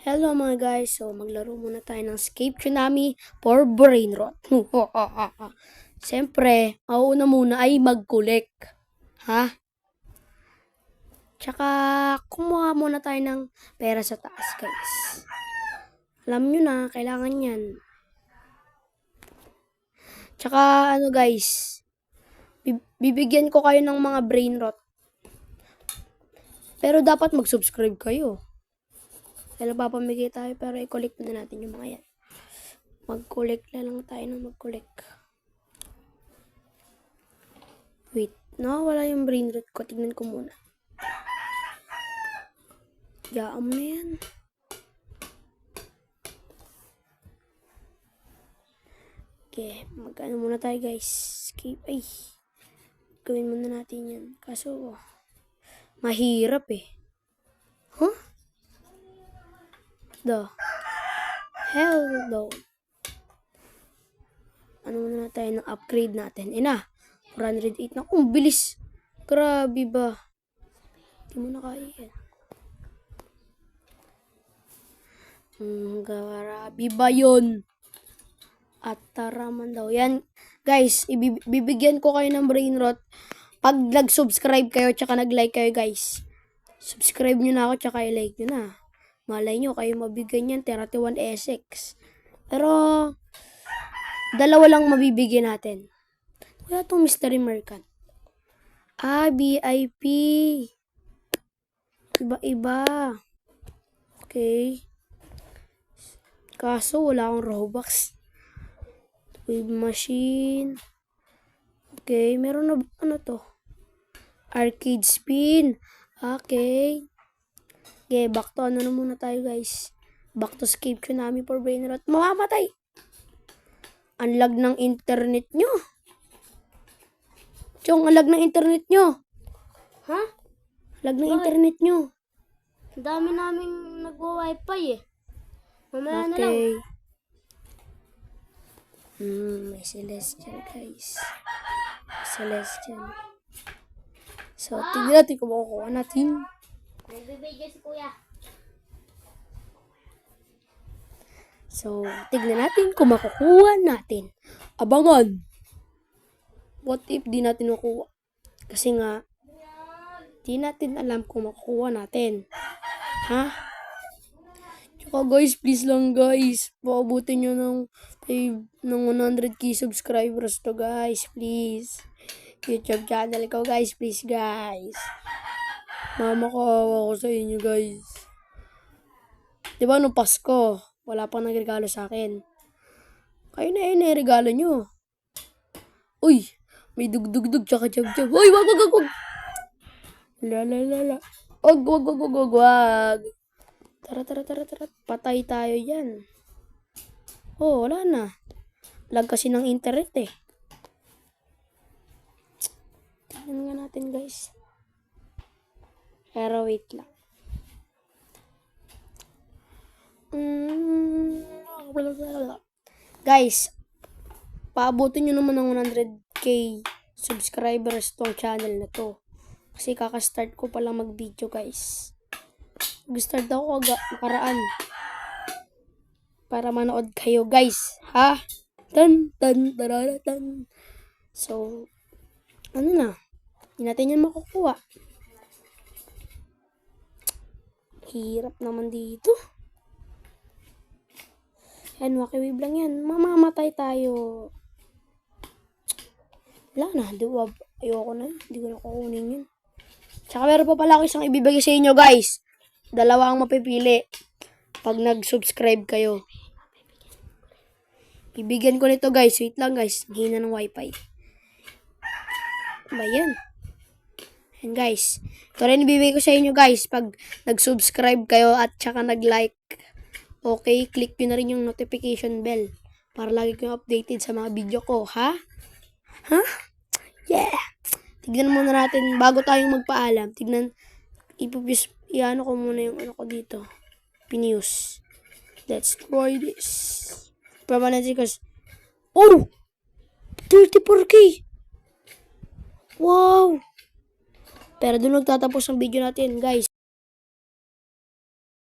Hello mga guys, so maglaro muna tayo ng Escape Tsunami for Brain Rot. Siyempre, mauna muna ay mag-collect. Ha? Tsaka, kumuha muna tayo ng pera sa taas guys. Alam nyo na, kailangan yan. Tsaka, guys, bibigyan ko kayo ng mga Brain Rot. Pero dapat mag-subscribe kayo. Kaya papamigay tayo pero i-collect na natin yung mga yan. Mag-collect na lang tayo ng mag-collect. Wait, nawawala yung brain rot ko. Tignan ko muna. Yaan mo na yan. Okay, mag-ano muna tayo guys. Escape. Ay, gawin muna natin yan. Kaso, mahirap eh. Huh? The hell no. Ano muna tayo ng upgrade natin? Ina, 408 na. Oh, bilis. Grabe ba? Hindi mo na kaya yan. Grabe ba yun? At taraman daw. Yan, guys, ibibigyan ko kayo ng brain rot pag nag-subscribe kayo tsaka nag-like kayo, guys. Subscribe nyo na ako tsaka i-like nyo na. Malay nyo, kayo mabigyan yan, 31 SX. Pero, dalawa lang mabibigyan natin. Kaya itong mystery merchant. VIP. Iba-iba. Okay. Kaso, wala akong Robux. Wave machine. Okay, meron na, ano to? Arcade spin. Okay. Okay, back to ano na muna tayo guys. Back to Escape Tsunami for Brain Rot. Mamamatay! Ang lag ng internet nyo. Chong, ang lag ng internet nyo. Ha? Lag ng internet nyo. Ang dami naming nagwa-wifi eh. Mamaya na lang. Okay. May Celestial guys. Celestial. So, tignan natin kung makukuha natin. Nagbibideo si kuya. So, tignan natin kung makukuha natin. Abangan! What if di natin makuha? Kasi nga, di natin alam kung makukuha natin. Ha? Tsaka guys, please lang guys. Paabutin nyo ng 100k subscribers to guys. Please. YouTube channel ko guys. Please guys. Mama, kawawa ko sa inyo guys. Diba nung Pasko, wala pang nagregalo sa akin. Kayo na yun eh, regalo nyo. Uy, may dugdugdug tsaka jab-jab. Uy, wag. La. Wag. Tara. Patay tayo yan. Oh, wala na. Lag kasi ng internet eh. Tingnan nga natin guys. Pero wait lang. Guys, paabutin nyo naman ng 100k subscribers tong channel na to. Kasi kakastart ko palang mag-video guys. Mag-start ako nakaraan. Para manood kayo guys. Ha? Tan. So, ano na? Hindi natin yan makukuha. Hirap naman dito. Yan, wakiwave lang yan. Mamamatay tayo. Wala na. Ayoko na. Hindi ko na kukunin yun. Tsaka meron pa pala ako isang ibibigay sa inyo guys. Dalawa ang mapipili. Pag nag-subscribe kayo. Bibigyan ko nito guys. Wait lang guys. Hina ng wifi. Ba yan? And guys, ito rin ibibigay ko sa inyo guys pag nag-subscribe kayo at saka nag-like. Okay, click nyo na rin yung notification bell para lagi kayong updated sa mga video ko, ha? Ha? Yeah! Tignan muna natin bago tayong magpaalam. Iano ko muna yung ano ko dito. Pinius. Let's try this. Permanent because, oh! 34k! Wow! Pero doon nagtatapos ang video natin, guys.